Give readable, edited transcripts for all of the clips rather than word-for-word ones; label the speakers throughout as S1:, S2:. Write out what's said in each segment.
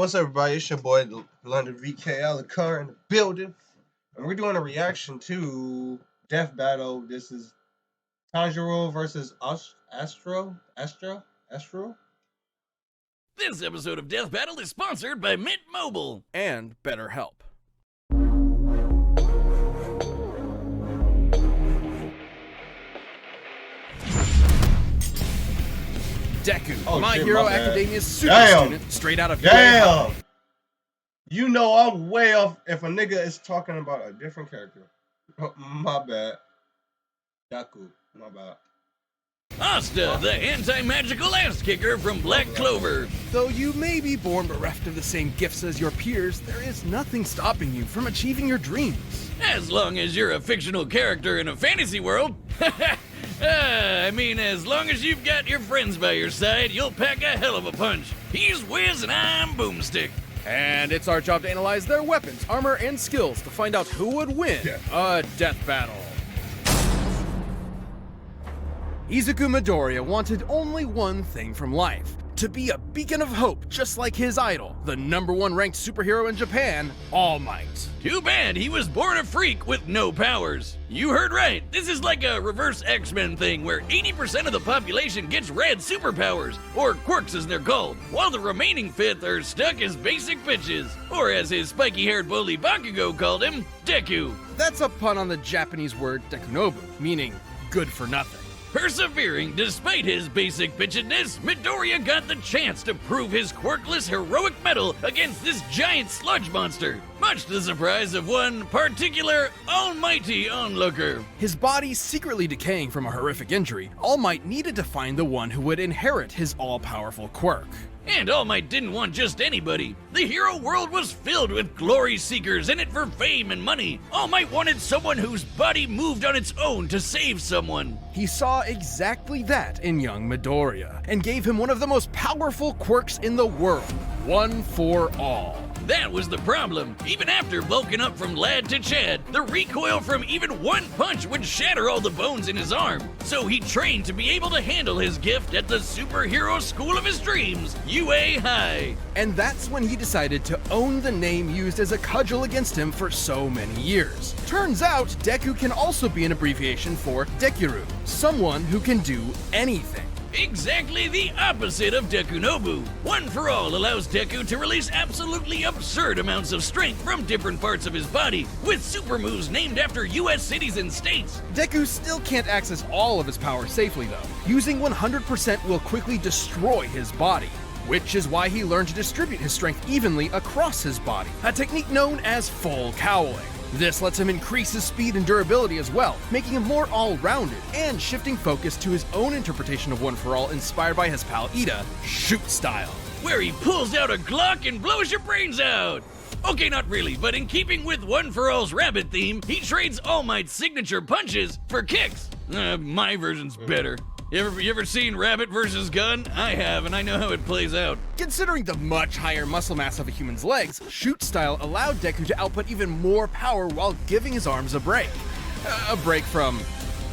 S1: what's up, everybody? It's your boy, 𝕬𝖎𝖚 in the building. And we're doing a reaction to Death Battle. This is Tanjiro versus Astro?
S2: This episode of Death Battle is sponsored by Mint Mobile
S3: and BetterHelp. Deku, My Hero Academia's super student, straight out of
S1: Damn! You know I'm way off if a nigga is talking about a different character. My bad. Deku, my bad.
S2: Asta, the anti-magical ass kicker from Black Clover.
S3: Though you may be born bereft of the same gifts as your peers, there is nothing stopping you from achieving your dreams.
S2: As long as you're a fictional character in a fantasy world. I mean, as long as you've got your friends by your side, you'll pack a hell of a punch. He's Wiz and I'm Boomstick.
S3: And it's our job to analyze their weapons, armor, and skills to find out who would win a death battle. 𝖜𝖜𝖜 Midoriya wanted only one thing from life: to be a beacon of hope, just like his idol, the #1 ranked superhero in Japan, All Might.
S2: Too bad he was born a freak with no powers. You heard right, this is like a reverse X-Men thing where 80% of the population gets rad superpowers, or quirks as they're called, while the remaining fifth are stuck as basic bitches, or as his spiky-haired bully Bakugo called him, Deku.
S3: That's a pun on the Japanese word dekunobu, meaning good for nothing.
S2: Persevering despite his basic bitchedness, Midoriya got the chance to prove his quirkless heroic mettle against this giant sludge monster, much to the surprise of one particular almighty onlooker.
S3: His body secretly decaying from a horrific injury, All Might needed to find the one who would inherit his all-powerful quirk.
S2: And All Might didn't want just anybody. The hero world was filled with glory seekers in it for fame and money. All Might wanted someone whose body moved on its own to save someone.
S3: He saw exactly that in young Midoriya, and gave him one of the most powerful quirks in the world, One for All.
S2: That was the problem. Even after bulking up from lad to Chad, the recoil from even one punch would shatter all the bones in his arm. So he trained to be able to handle his gift at the superhero school of his dreams, UA High.
S3: And that's when he decided to own the name used as a cudgel against him for so many years. Turns out, Deku can also be an abbreviation for Dekiru, someone who can do anything.
S2: Exactly the opposite of Dekunobu. One for All allows Deku to release absolutely absurd amounts of strength from different parts of his body, with super moves named after US cities and states.
S3: Deku still can't access all of his power safely though. Using 100% will quickly destroy his body, which is why he learned to distribute his strength evenly across his body, a technique known as full cowling. This lets him increase his speed and durability as well, making him more all-rounded, and shifting focus to his own interpretation of One for All inspired by his pal Iida, shoot style,
S2: where he pulls out a Glock and blows your brains out. Okay, not really, but in keeping with One for All's rabbit theme, he trades All Might's signature punches for kicks. My version's better. You ever seen Rabbit vs. Gun? I have, and I know how it plays out.
S3: Considering the much higher muscle mass of a human's legs, shoot style allowed Deku to output even more power while giving his arms a break. A break from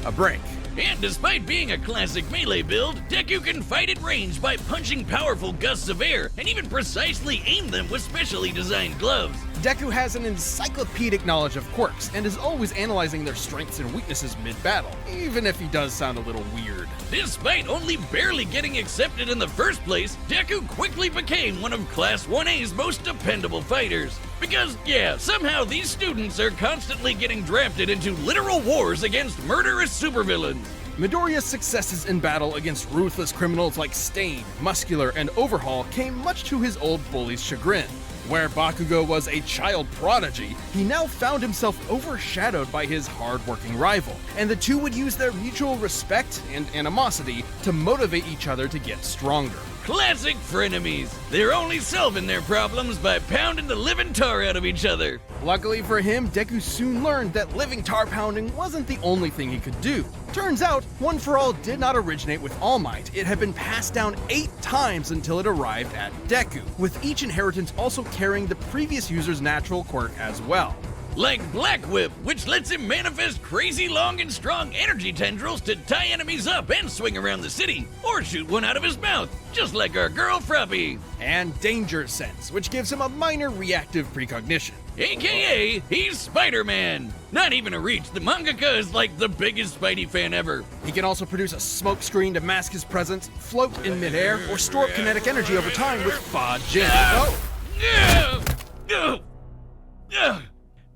S3: a break.
S2: And despite being a classic melee build, Deku can fight at range by punching powerful gusts of air, and even precisely aim them with specially designed gloves.
S3: Deku has an encyclopedic knowledge of quirks, and is always analyzing their strengths and weaknesses mid-battle, even if he does sound a little weird.
S2: Despite only barely getting accepted in the first place, Deku quickly became one of Class 1A's most dependable fighters. Because, yeah, somehow these students are constantly getting drafted into literal wars against murderous supervillains.
S3: Midoriya's successes in battle against ruthless criminals like Stain, Muscular, and Overhaul came much to his old bully's chagrin. Where Bakugo was a child prodigy, he now found himself overshadowed by his hard-working rival, and the two would use their mutual respect and animosity to motivate each other to get stronger.
S2: Classic frenemies. They're only solving their problems by pounding the living tar out of each other.
S3: Luckily for him, Deku soon learned that living tar pounding wasn't the only thing he could do. Turns out, One for All did not originate with All Might. It had been passed down 8 times until it arrived at Deku, with each inheritance also carrying the previous user's natural quirk as well.
S2: Like Black Whip, which lets him manifest crazy long and strong energy tendrils to tie enemies up and swing around the city, or shoot one out of his mouth, just like our girl Frappy.
S3: And Danger Sense, which gives him a minor reactive precognition.
S2: AKA, he's Spider-Man. Not even a reach, the mangaka is like the biggest Spidey fan ever.
S3: He can also produce a smoke screen to mask his presence, float in midair, or store kinetic energy over time with Fa-Jin.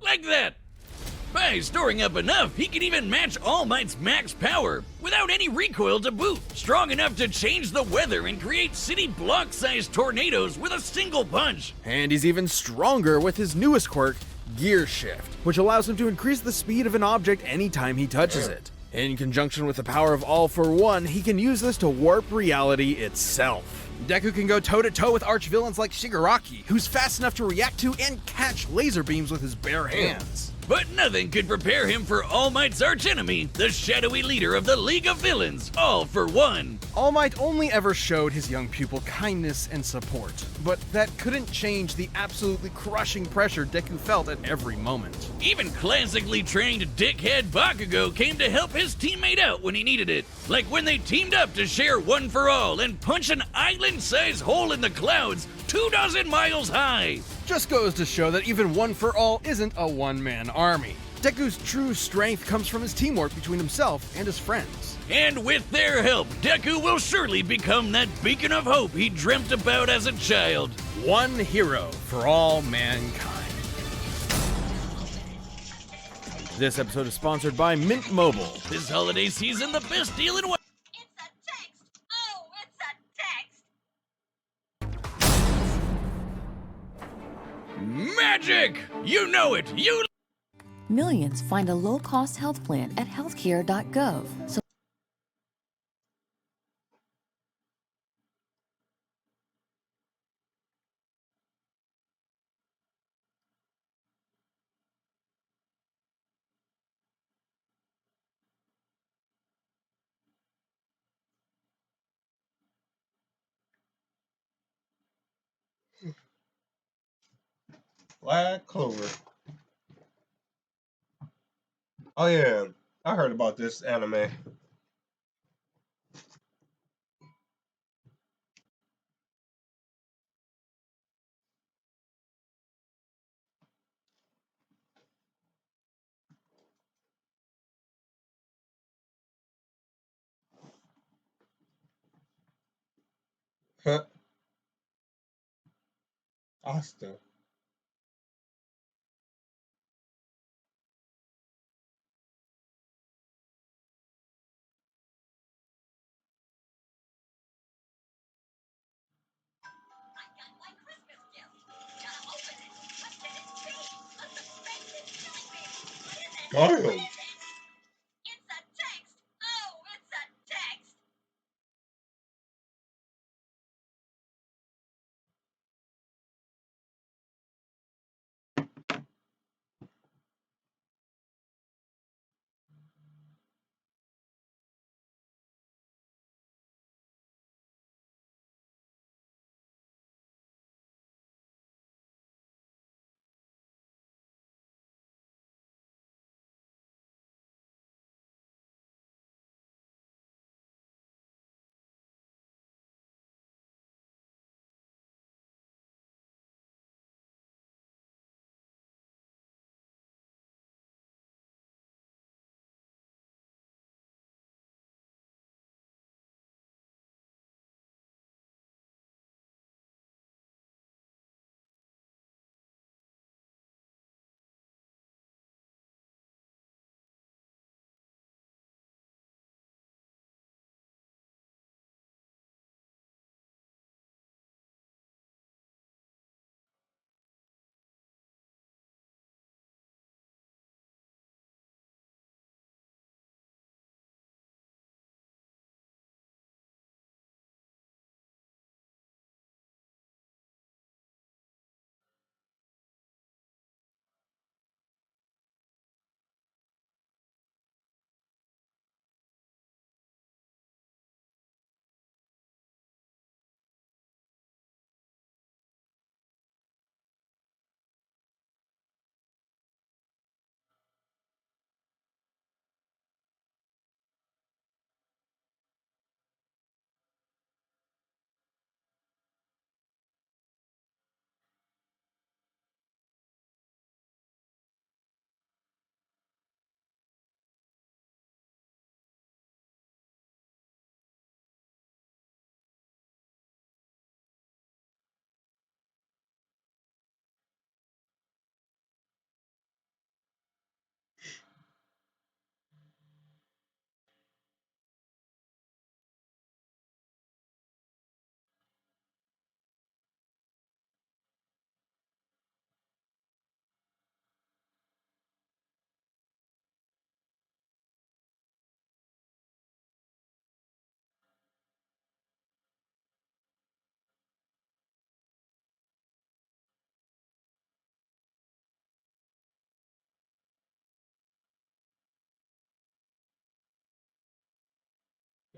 S2: Like that. By storing up enough, he can even match All Might's max power, without any recoil to boot. Strong enough to change the weather and create city block-sized tornadoes with a single punch.
S3: And he's even stronger with his newest quirk, Gear Shift, which allows him to increase the speed of an object anytime he touches it. In conjunction with the power of All for One, he can use this to warp reality itself. Deku can go toe-to-toe with arch-villains like Shigaraki, who's fast enough to react to and catch laser beams with his bare hands.
S2: But nothing could prepare him for All Might's archenemy, the shadowy leader of the League of Villains, All for One.
S3: All Might only ever showed his young pupil kindness and support, but that couldn't change the absolutely crushing pressure Deku felt at every moment.
S2: Even classically trained dickhead Bakugo came to help his teammate out when he needed it, like when they teamed up to share One for All and punch an island-sized hole in the clouds 24 miles high.
S3: Just goes to show that even One for All isn't a one-man army. Deku's true strength comes from his teamwork between himself and his friends.
S2: And with their help, Deku will surely become that beacon of hope he dreamt about as a child.
S3: One hero for all mankind. This episode is sponsored by Mint Mobile.
S2: This holiday season, the best deal in what?
S4: It's a text! Oh, it's a text!
S2: Magic! You know it! You
S5: Millions find a low-cost health plan at healthcare.gov. So
S1: Black Clover. Oh yeah, I heard about this anime. Huh. Asta.
S4: I got my Christmas gift. Gotta open it. What can it be? A suspended killing baby. What is it?
S1: Damn.
S4: What is it? It's a text! Oh, it's a text!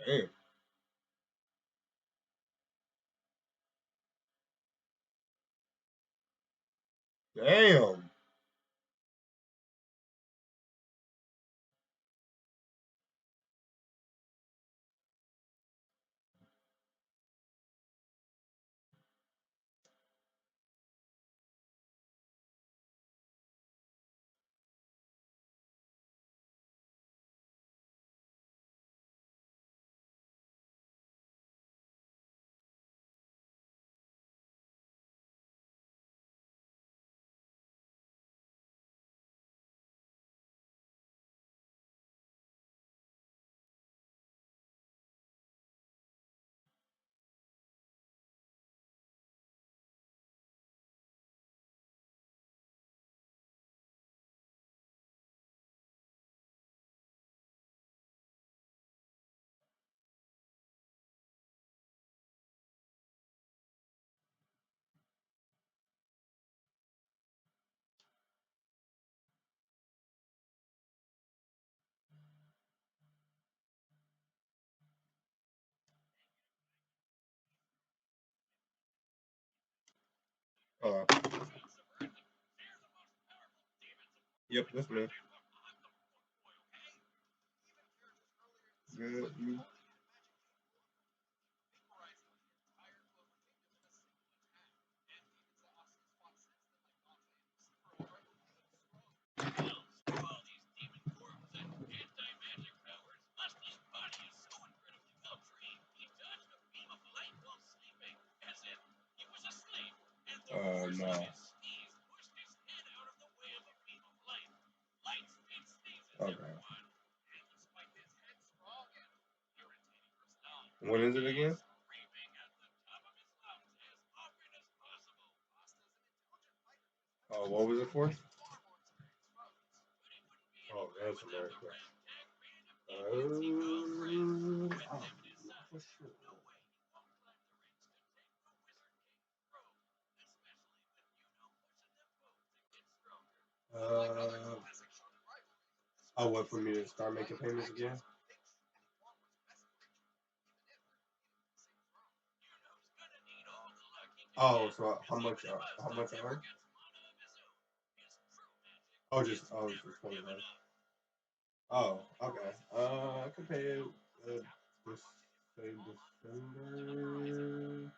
S1: Damn. Damn. Uh, yep, that's me. Good. You. No. Okay. When is it again? Oh, what was it for? Oh, that's America. For sure. What for me to start making payments again? Oh, so how much? How much I earn? Just 29. Oh, okay. I can pay it. This say December.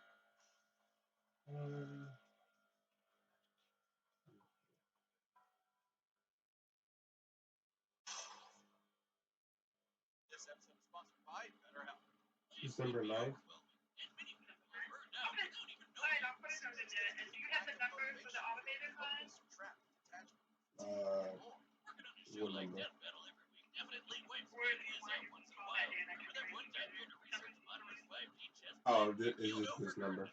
S1: December 9th. What number? Oh, is this number?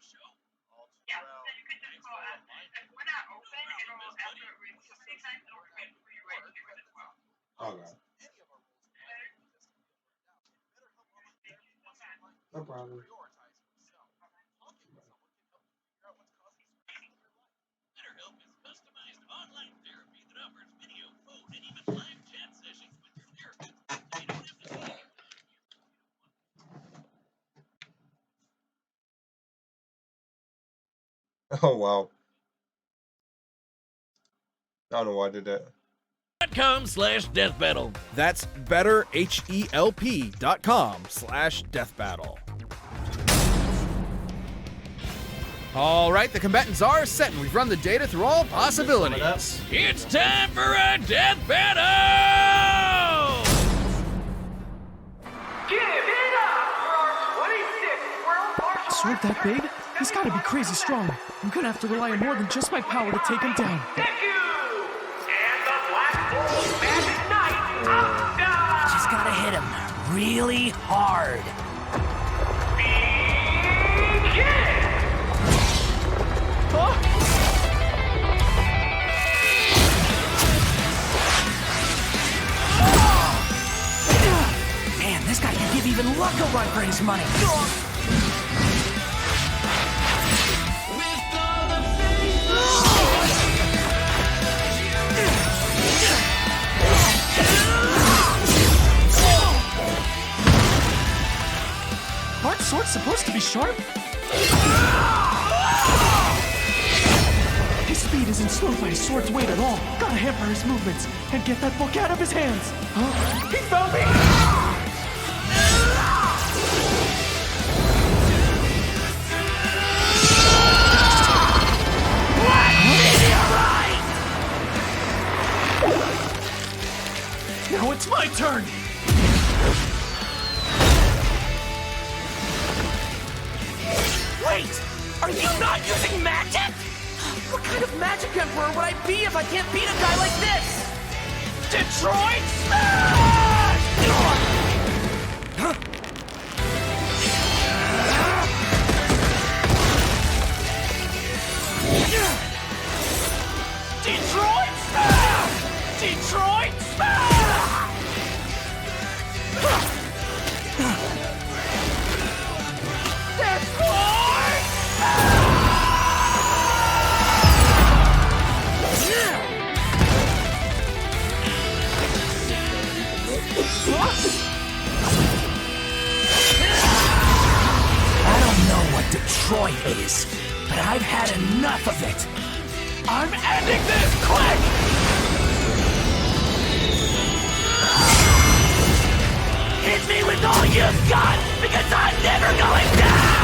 S1: Okay. No problem.
S2: BetterHelp is customized online therapy that offers video, phone, and even live chat sessions with your therapist. You don't have to see
S1: Oh wow. I don't know why I did that.
S2: .com/deathbattle.
S3: That's betterhelp.com/deathbattle. All right, the combatants are set, and we've run the data through all possibilities.
S2: It's time for a death battle!
S6: Give it up for our 26th World Martial
S7: A sword that big? He's gotta be crazy strong. I'm gonna have to rely on more than just my power to take him down.
S6: Deku! And the Black Clover Magic Knight, Asta!
S8: Just gotta hit him really hard.
S6: Begin!
S8: Man, this guy can give even Luck a run for his money.
S7: supposed to be sharp? His speed isn't slowed by his sword's weight at all. Gotta hamper his movements and get that book out of his hands. Huh? He found me! Now it's my turn!
S8: Wait! Are you not using magic? What kind of magic emperor would I be if I can't beat a guy like this? Detroit Smash! Huh? Detroit Smash! Detroit Smash! Detroit Smash! I don't know what Detroit is, but I've had enough of it. I'm ending this quick! Hit me with all you've got, because I'm never going down!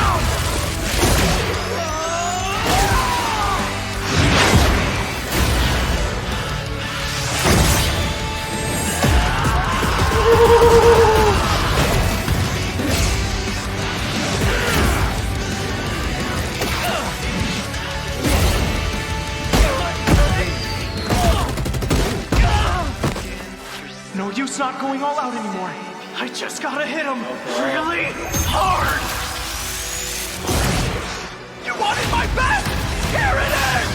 S7: No use not going all out anymore. I just gotta hit him really hard! You wanted my best? Here it is!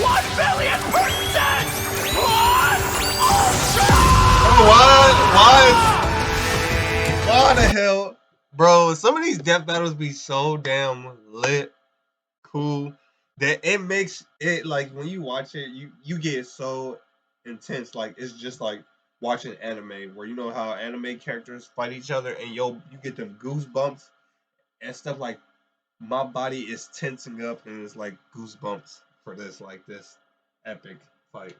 S7: 1,000,000,000%!
S1: Why the hell? Bro, some of these death battles be so damn lit, cool, that it makes it, like, when you watch it, you get so intense. Like, it's just like watching anime, where you know how anime characters fight each other and you get them goosebumps and stuff. Like, my body is tensing up and it's like goosebumps for this, like, this epic fight.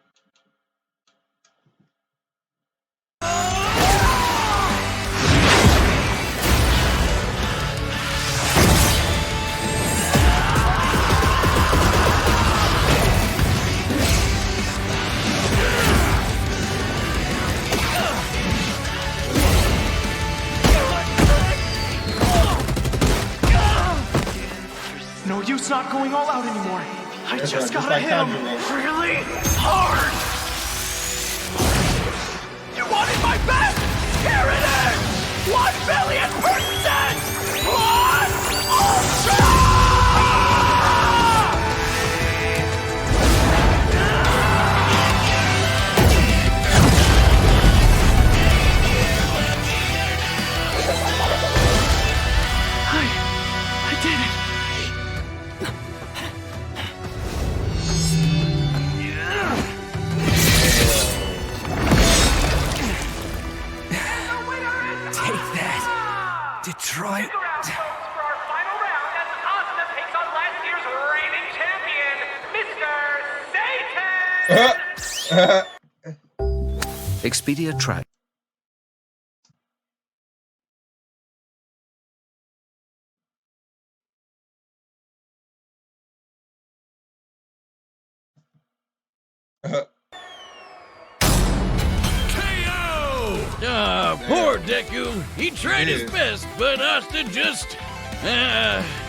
S7: No use not going all out anymore. I
S1: That's
S7: just
S1: right,
S7: gotta hit him really hard! You wanted my best? Here it is! 1,000,000,000%! Ultra! I did it!
S8: Take that, Detroit.
S6: For our final round, as Asta takes on last year's reigning champion, Mr. Satan!
S9: Expedia Track.
S2: Poor Deku. He tried his best, but Asta just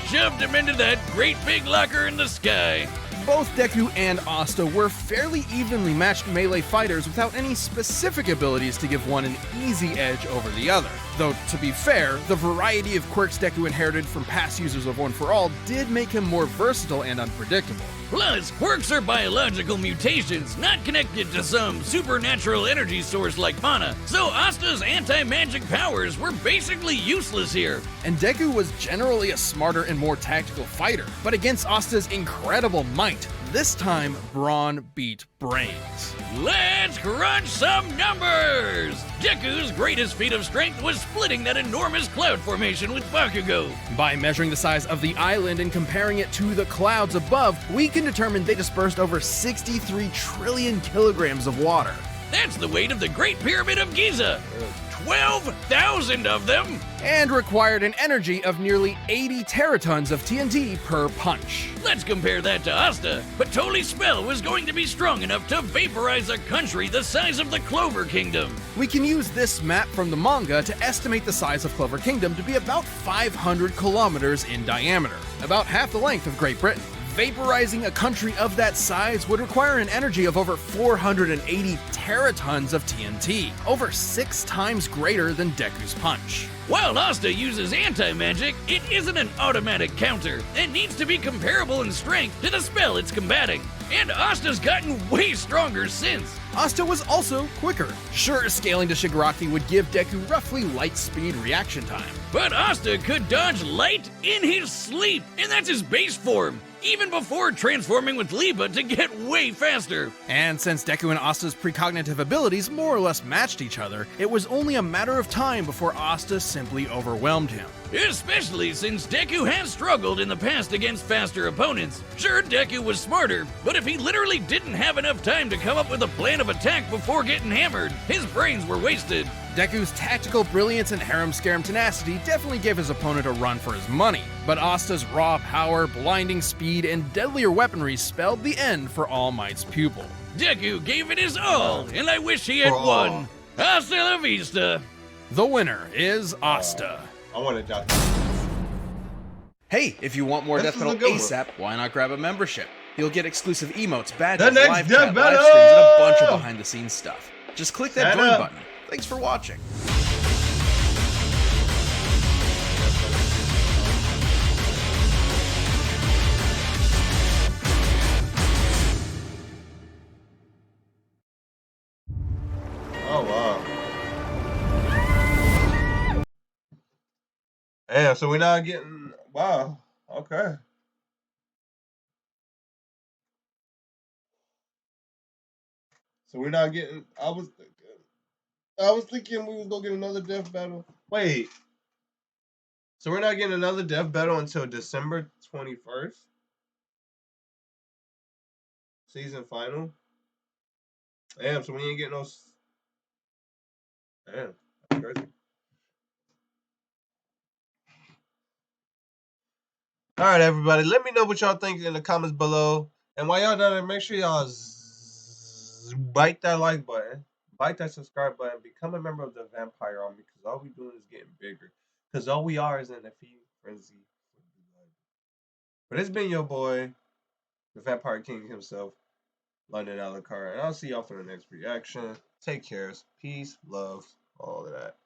S2: shoved him into that great big locker in the sky.
S3: Both Deku and Asta were fairly evenly matched melee fighters without any specific abilities to give one an easy edge over the other. Though, to be fair, the variety of quirks Deku inherited from past users of One For All did make him more versatile and unpredictable.
S2: Plus, quirks are biological mutations, not connected to some supernatural energy source like mana, so Asta's anti-magic powers were basically useless here.
S3: And Deku was generally a smarter and more tactical fighter, but against Asta's incredible might, This time, Brawn beat Brains.
S2: Let's crunch some numbers! Deku's greatest feat of strength was splitting that enormous cloud formation with Bakugo.
S3: By measuring the size of the island and comparing it to the clouds above, we can determine they dispersed over 63 trillion kilograms of water.
S2: That's the weight of the Great Pyramid of Giza. 12,000 of them!
S3: And required an energy of nearly 80 teratons of TNT per punch.
S2: Let's compare that to Asta, but Totally Spell was going to be strong enough to vaporize a country the size of the Clover Kingdom.
S3: We can use this map from the manga to estimate the size of Clover Kingdom to be about 500 kilometers in diameter, about half the length of Great Britain. Vaporizing a country of that size would require an energy of over 480 teratons of TNT, over 6 times greater than Deku's punch.
S2: While Asta uses anti-magic, it isn't an automatic counter. It needs to be comparable in strength to the spell it's combating. And Asta's gotten way stronger since.
S3: Asta was also quicker. Sure, scaling to Shigaraki would give Deku roughly light speed reaction time.
S2: But Asta could dodge light in his sleep, and that's his base form, even before transforming with 𝕬𝖎𝖈 to get way faster.
S3: And since Deku and Asta's precognitive abilities more or less matched each other, it was only a matter of time before Asta simply overwhelmed him.
S2: Especially since Deku has struggled in the past against faster opponents. Sure, Deku was smarter, but if he literally didn't have enough time to come up with a plan of attack before getting hammered, his brains were wasted.
S3: Deku's tactical brilliance and harem-scarum tenacity definitely gave his opponent a run for his money, but Asta's raw power, blinding speed, and deadlier weaponry spelled the end for All Might's pupil.
S2: Deku gave it his all, and I wish he had won. Hasta la vista.
S3: The winner is Asta.
S1: I want to jot.
S3: Hey, if you want more
S1: This
S3: Death
S1: is a
S3: Metal
S1: good one.
S3: ASAP, why not grab a membership? You'll get exclusive emotes, badges,
S1: The next
S3: live
S1: Death
S3: chat, live
S1: Metal!
S3: streams, and a bunch of behind-the-scenes stuff. Just click that
S1: Shut
S3: join
S1: up.
S3: button. Thanks for watching.
S1: Oh wow. Damn, so we're not getting wow. Okay. So we're not getting I was thinking we was gonna get another death battle. Wait. So we're not getting another death battle until December 21st? Season final? Damn, so we ain't getting no damn, that's crazy. All right, everybody. Let me know what y'all think in the comments below. And while y'all down there, make sure y'all bite that like button, bite that subscribe button, become a member of the Vampire Army, because all we doing is getting bigger. Because all we are is in a few frenzy. But it's been your boy, the Vampire King himself, 𝖚𝖚𝖚𝖙𝖚, and I'll see y'all for the next reaction. Take care. Peace, love, all of that.